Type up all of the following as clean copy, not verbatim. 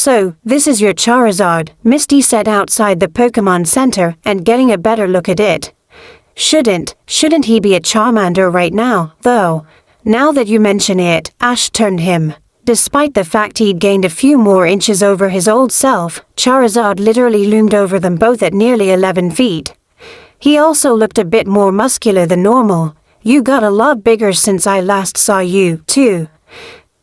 So, this is your Charizard, Misty said outside the Pokémon Center and getting a better look at it. Shouldn't he be a Charmander right now, though? Now that you mention it, Ash turned him. Despite the fact he'd gained a few more inches over his old self, Charizard literally loomed over them both at nearly 11 feet. He also looked a bit more muscular than normal. You got a lot bigger since I last saw you, too.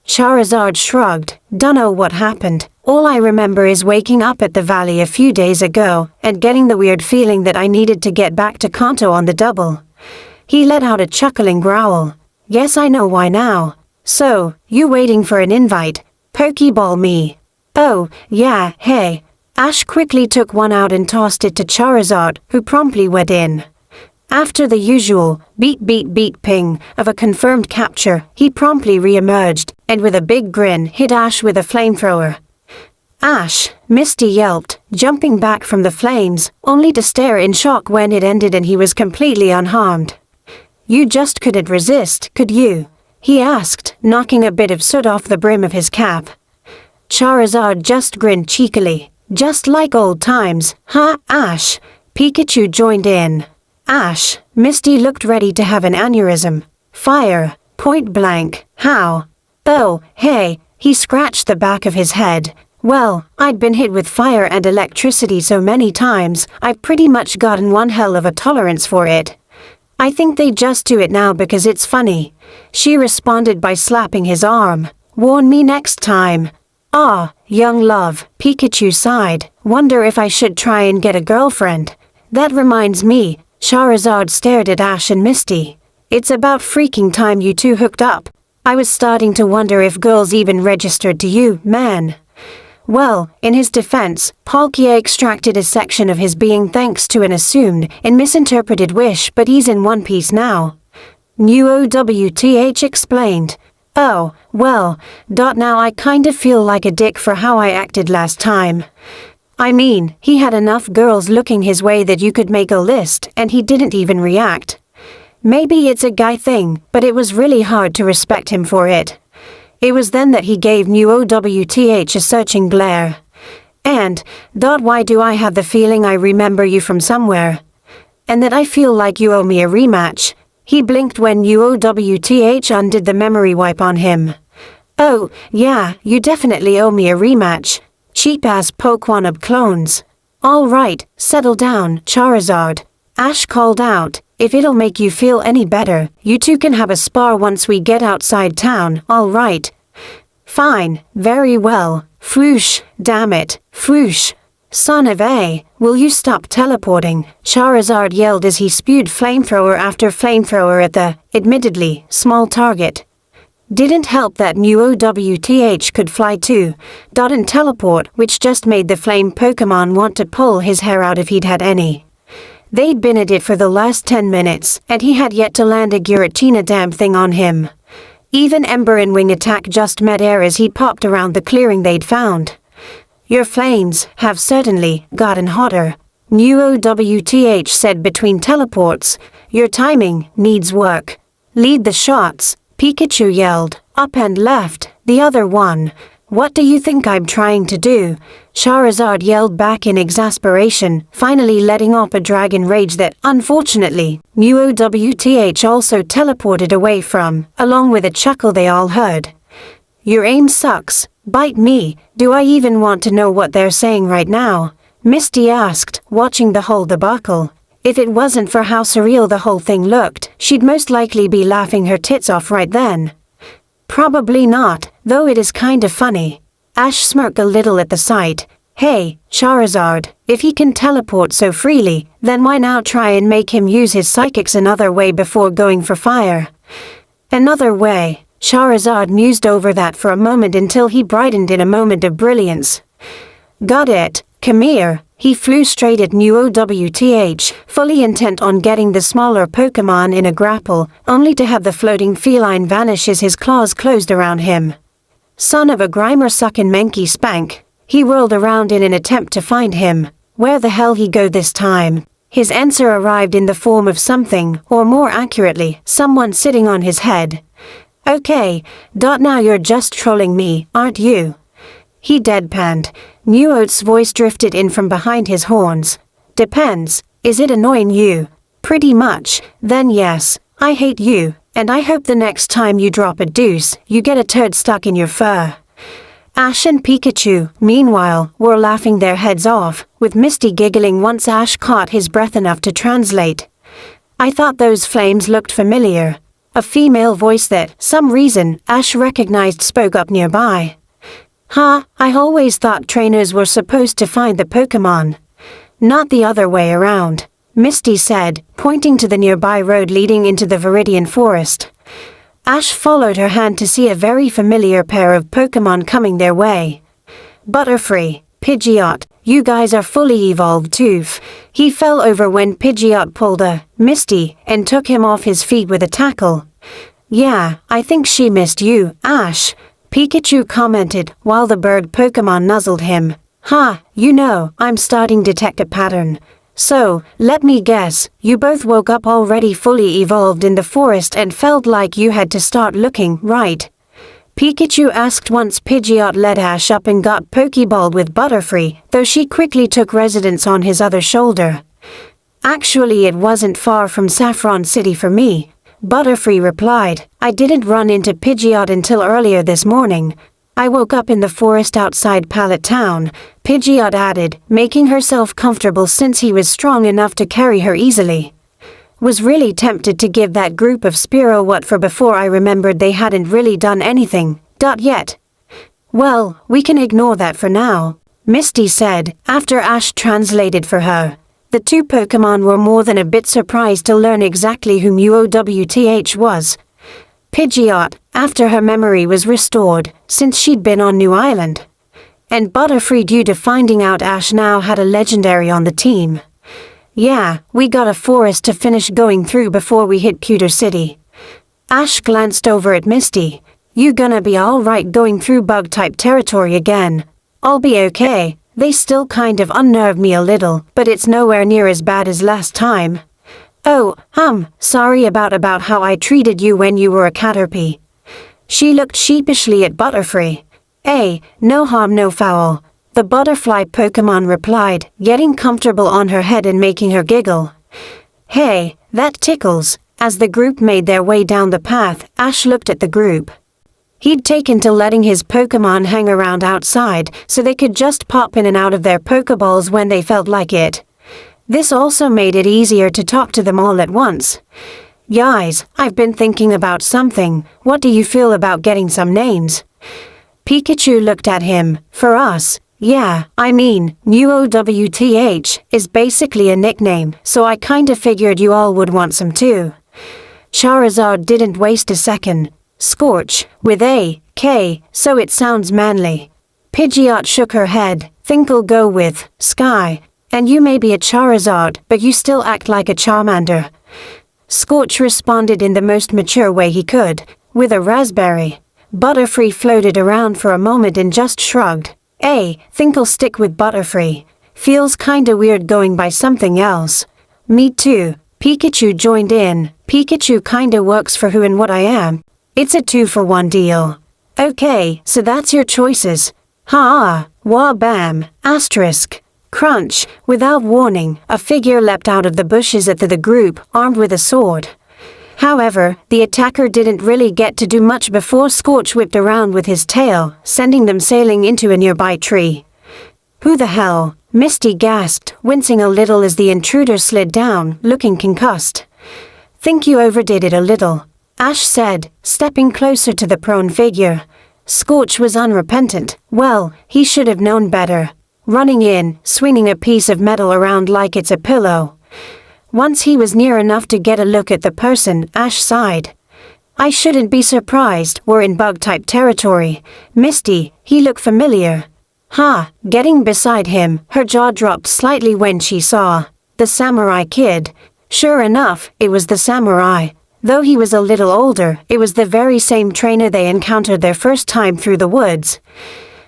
Charizard shrugged. Dunno what happened. All I remember is waking up at the valley a few days ago and getting the weird feeling that I needed to get back to Kanto on the double. He let out a chuckling growl. Yes, I know why now. So, you waiting for an invite? Pokeball me. Oh, yeah, hey. Ash quickly took one out and tossed it to Charizard, who promptly went in. After the usual beep ping of a confirmed capture, he promptly re-emerged, and with a big grin hit Ash with a flamethrower. Ash, Misty yelped, jumping back from the flames, only to stare in shock when it ended and he was completely unharmed. You just couldn't resist, could you? He asked, knocking a bit of soot off the brim of his cap. Charizard just grinned cheekily. Just like old times, huh, Ash? Pikachu joined in. Ash, Misty looked ready to have an aneurysm. Fire, point blank, how? Oh, hey, he scratched the back of his head. Well, I'd been hit with fire and electricity so many times, I've pretty much gotten one hell of a tolerance for it. I think they just do it now because it's funny. She responded by slapping his arm. Warn me next time. Ah, young love, Pikachu sighed. Wonder if I should try and get a girlfriend. That reminds me, Charizard stared at Ash and Misty. It's about freaking time you two hooked up. I was starting to wonder if girls even registered to you, man. Well, in his defense, Palkia extracted a section of his being thanks to an assumed and misinterpreted wish, but he's in one piece now. New OWTH explained. Oh, well, now I kind of feel like a dick for how I acted last time. I mean, he had enough girls looking his way that you could make a list, and he didn't even react. Maybe it's a guy thing, but it was really hard to respect him for it. It was then that he gave New OWTH a searching glare. And, why do I have the feeling I remember you from somewhere? And that I feel like you owe me a rematch. He blinked when New OWTH undid the memory wipe on him. Oh, yeah, you definitely owe me a rematch. Cheap-ass Pokémon clones. All right, settle down, Charizard. Ash called out. If it'll make you feel any better, you two can have a spar once we get outside town, all right? Fine, very well. Fwoosh, damn it, fwoosh. Son of a, will you stop teleporting? Charizard yelled as he spewed flamethrower after flamethrower at the, admittedly, small target. Didn't help that New OWTH could fly too, and teleport, which just made the flame Pokémon want to pull his hair out if he'd had any. They'd been at it for the last 10 minutes, and he had yet to land a Giratina damn thing on him. Even Ember and Wing Attack just met air as he popped around the clearing they'd found. Your flames have certainly gotten hotter, New OWTH said between teleports. Your timing needs work. Lead the shots, Pikachu yelled, up and left, the other one. What do you think I'm trying to do? Charizard yelled back in exasperation, finally letting off a dragon rage that, unfortunately, New OWTH also teleported away from, along with a chuckle they all heard. Your aim sucks, bite me, do I even want to know what they're saying right now? Misty asked, watching the whole debacle. If it wasn't for how surreal the whole thing looked, she'd most likely be laughing her tits off right then. Probably not, though it is kind of funny. Ash smirked a little at the sight. Hey, Charizard, if he can teleport so freely, then why now try and make him use his psychics another way before going for fire? Another way. Charizard mused over that for a moment until he brightened in a moment of brilliance. Got it, come here. He flew straight at New OWTH, fully intent on getting the smaller Pokémon in a grapple, only to have the floating feline vanish as his claws closed around him. Son of a Grimer suckin' Menki Spank. He whirled around in an attempt to find him. Where the hell he go this time? His answer arrived in the form of something, or more accurately, someone sitting on his head. Okay, now you're just trolling me, aren't you? He deadpanned. Nuo's voice drifted in from behind his horns. Depends. Is it annoying you? Pretty much. Then yes. I hate you, and I hope the next time you drop a deuce, you get a turd stuck in your fur. Ash and Pikachu, meanwhile, were laughing their heads off, with Misty giggling once Ash caught his breath enough to translate. I thought those flames looked familiar. A female voice that, some reason, Ash recognized spoke up nearby. I always thought trainers were supposed to find the Pokémon. Not the other way around, Misty said, pointing to the nearby road leading into the Viridian Forest. Ash followed her hand to see a very familiar pair of Pokémon coming their way. Butterfree, Pidgeot, you guys are fully evolved too. He fell over when Pidgeot pulled a Misty and took him off his feet with a tackle. Yeah, I think she missed you, Ash, Pikachu commented while the bird Pokémon nuzzled him. You know, I'm starting to detect a pattern. So, let me guess, you both woke up already fully evolved in the forest and felt like you had to start looking, right? Pikachu asked once Pidgeot led Ash up and got Pokeballed with Butterfree, though she quickly took residence on his other shoulder. Actually, it wasn't far from Saffron City for me, Butterfree replied. I didn't run into Pidgeot until earlier this morning. I woke up in the forest outside Pallet Town, Pidgeot added, making herself comfortable since he was strong enough to carry her easily. Was really tempted to give that group of Spearow what for before I remembered they hadn't really done anything, yet. Well, we can ignore that for now, Misty said, after Ash translated for her. The two Pokémon were more than a bit surprised to learn exactly who Muowth was. Pidgeot, after her memory was restored, since she'd been on New Island. And Butterfree due to finding out Ash now had a legendary on the team. Yeah, we got a forest to finish going through before we hit Pewter City. Ash glanced over at Misty. You gonna be alright going through bug-type territory again? I'll be okay. They still kind of unnerve me a little, but it's nowhere near as bad as last time. Oh, sorry about how I treated you when you were a Caterpie. She looked sheepishly at Butterfree. No harm no foul, the butterfly Pokémon replied, getting comfortable on her head and making her giggle. Hey, that tickles. As the group made their way down the path, Ash looked at the group. He'd taken to letting his Pokémon hang around outside, so they could just pop in and out of their Pokéballs when they felt like it. This also made it easier to talk to them all at once. Guys, I've been thinking about something. What do you feel about getting some names? Pikachu looked at him. For us, yeah, I mean, Muowth is basically a nickname, so I kinda figured you all would want some too. Charizard didn't waste a second. Scorch, with a K, so it sounds manly. Pidgeot shook her head. Think I'll go with Sky. And you may be a Charizard, but you still act like a Charmander. Scorch responded in the most mature way he could, with a raspberry. Butterfree floated around for a moment and just shrugged. Think I'll stick with Butterfree. Feels kinda weird going by something else. Me too. Pikachu joined in. Pikachu kinda works for who and what I am. It's a 2-for-1 deal. Okay, so that's your choices. Wah-bam, asterisk. Crunch, without warning, a figure leapt out of the bushes at the group, armed with a sword. However, the attacker didn't really get to do much before Scorch whipped around with his tail, sending them sailing into a nearby tree. Who the hell? Misty gasped, wincing a little as the intruder slid down, looking concussed. Think you overdid it a little, Ash said, stepping closer to the prone figure. Scorch was unrepentant. Well, he should have known better. Running in, swinging a piece of metal around like it's a pillow. Once he was near enough to get a look at the person, Ash sighed. I shouldn't be surprised, we're in bug-type territory. Misty, he looked familiar. Getting beside him, her jaw dropped slightly when she saw the samurai kid. Sure enough, it was the samurai. Though he was a little older, it was the very same trainer they encountered their first time through the woods.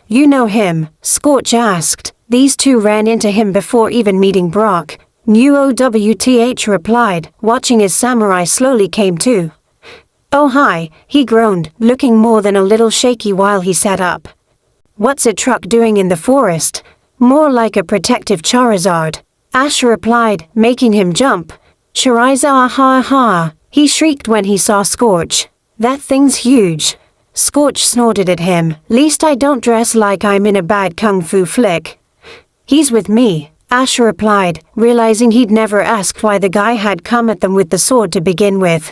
You know him? Scorch asked. These two ran into him before even meeting Brock. Muowth replied, watching as Samurai slowly came to. Oh hi, he groaned, looking more than a little shaky while he sat up. What's a truck doing in the forest? More like a protective Charizard. Ash replied, making him jump. Charizard, ha ha, he shrieked when he saw Scorch. That thing's huge. Scorch snorted at him. Least I don't dress like I'm in a bad kung fu flick. He's with me, Ash replied, realizing he'd never asked why the guy had come at them with the sword to begin with.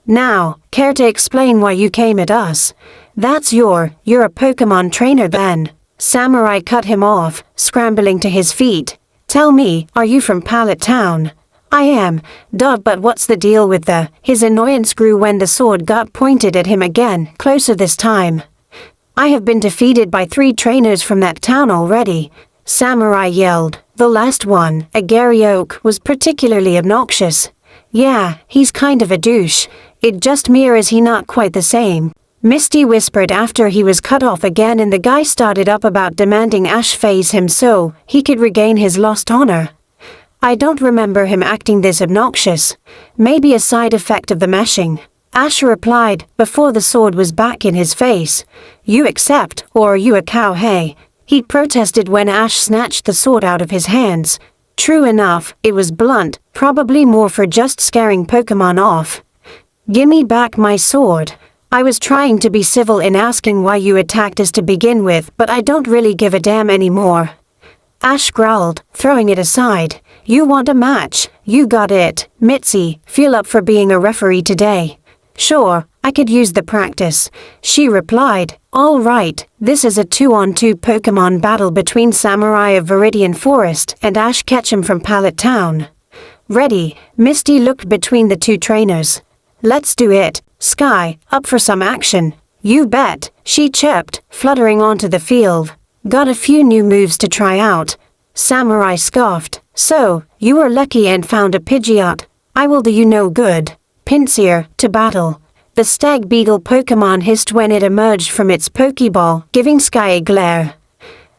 Now, care to explain why you came at us? That's you're a Pokémon trainer then. Samurai cut him off, scrambling to his feet. Tell me, are you from Pallet Town? I am, but what's the deal with the... His annoyance grew when the sword got pointed at him again, closer this time. I have been defeated by 3 trainers from that town already, Samurai yelled. The last one, a Gary Oak, was particularly obnoxious. Yeah, he's kind of a douche. It just mirrors he not quite the same. Misty whispered after he was cut off again, and the guy started up about demanding Ash face him so he could regain his lost honor. I don't remember him acting this obnoxious. Maybe a side effect of the meshing, Ash replied before the sword was back in his face. You accept, or are you a cow, hey? He protested when Ash snatched the sword out of his hands. True enough, it was blunt, probably more for just scaring Pokémon off. Gimme back my sword. I was trying to be civil in asking why you attacked us to begin with, but I don't really give a damn anymore. Ash growled, throwing it aside. You want a match? You got it. Mitzi, feel up for being a referee today? Sure, I could use the practice, she replied. All right, this is a 2-on-2 Pokémon battle between Samurai of Viridian Forest and Ash Ketchum from Pallet Town. Ready? Misty looked between the 2 trainers. Let's do it. Sky, up for some action? You bet, she chirped, fluttering onto the field. Got a few new moves to try out. Samurai scoffed. So, you were lucky and found a Pidgeot. I will do you no good. Pinsir, to battle. The stag beetle Pokémon hissed when it emerged from its Pokeball, giving Sky a glare.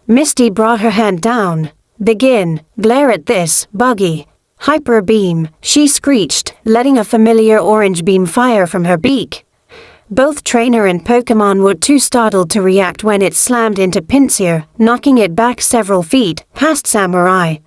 Misty brought her hand down. Begin. Glare at this, buggy. Hyper beam, she screeched, letting a familiar orange beam fire from her beak. Both trainer and Pokémon were too startled to react when it slammed into Pinsir, knocking it back several feet, past Samurai.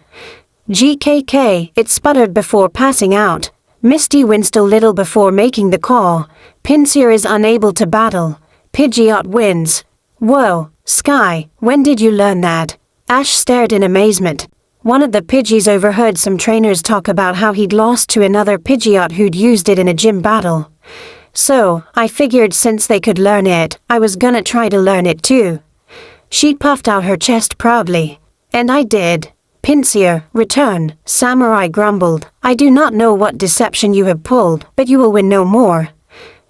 GKK, it sputtered before passing out. Misty winced a little before making the call. Pinsir is unable to battle. Pidgeot wins. Whoa, Sky, when did you learn that? Ash stared in amazement. One of the Pidgeys overheard some trainers talk about how he'd lost to another Pidgeot who'd used it in a gym battle. So, I figured since they could learn it, I was gonna try to learn it too. She puffed out her chest proudly. And I did. Pinsir, return, Samurai grumbled. I do not know what deception you have pulled, but you will win no more.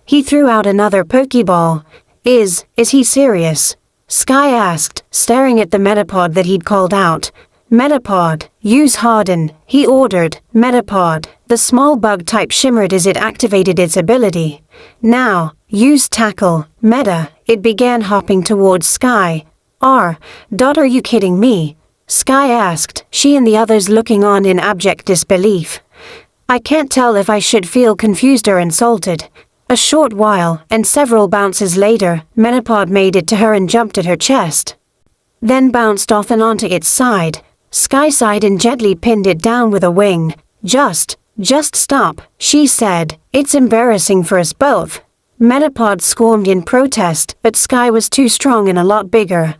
He threw out another Pokeball. Is he serious? Sky asked, staring at the Metapod that he'd called out. Metapod, use Harden, he ordered. Metapod, the small bug type shimmered as it activated its ability. Now, use Tackle, Meta, it began hopping towards Sky. Are you kidding me? Sky asked, she and the others looking on in abject disbelief. I can't tell if I should feel confused or insulted. A short while, and several bounces later, Metapod made it to her and jumped at her chest. Then bounced off and onto its side. Sky sighed and gently pinned it down with a wing. Just stop, she said. It's embarrassing for us both. Metapod squirmed in protest, but Sky was too strong and a lot bigger.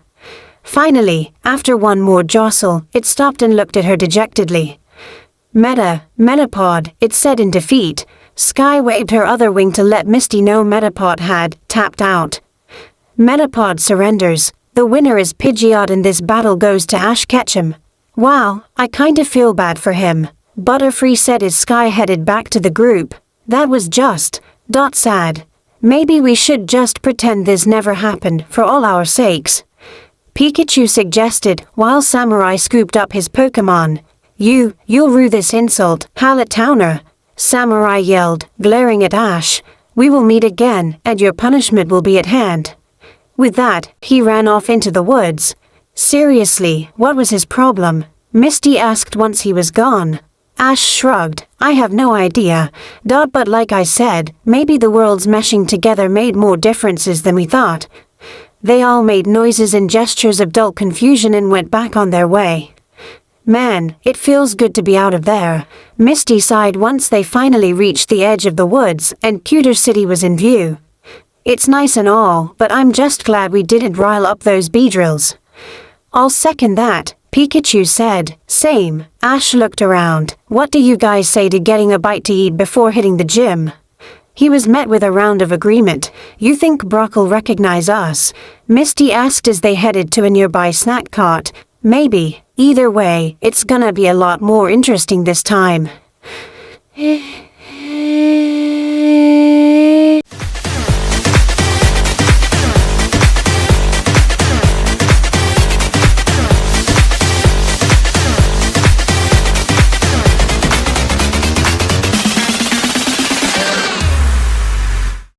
Finally, after one more jostle, it stopped and looked at her dejectedly. Metapod, it said in defeat. Sky waved her other wing to let Misty know Metapod had tapped out. Metapod surrenders. The winner is Pidgeot and this battle goes to Ash Ketchum. Wow, I kinda feel bad for him. Butterfree said as Sky headed back to the group. That was just sad. Maybe we should just pretend this never happened for all our sakes. Pikachu suggested, while Samurai scooped up his Pokémon. You'll rue this insult, Pallet Towner. Samurai yelled, glaring at Ash. We will meet again, and your punishment will be at hand. With that, he ran off into the woods. Seriously, what was his problem? Misty asked once he was gone. Ash shrugged. I have no idea. But like I said, maybe the worlds meshing together made more differences than we thought. They all made noises and gestures of dull confusion and went back on their way. Man, it feels good to be out of there, Misty sighed once they finally reached the edge of the woods and Cuter City was in view. It's nice and all, but I'm just glad we didn't rile up those Beedrills. I'll second that, Pikachu said. Same. Ash looked around. What do you guys say to getting a bite to eat before hitting the gym? He was met with a round of agreement. You think Brock'll recognize us? Misty asked as they headed to a nearby snack cart. Maybe. Either way, it's gonna be a lot more interesting this time.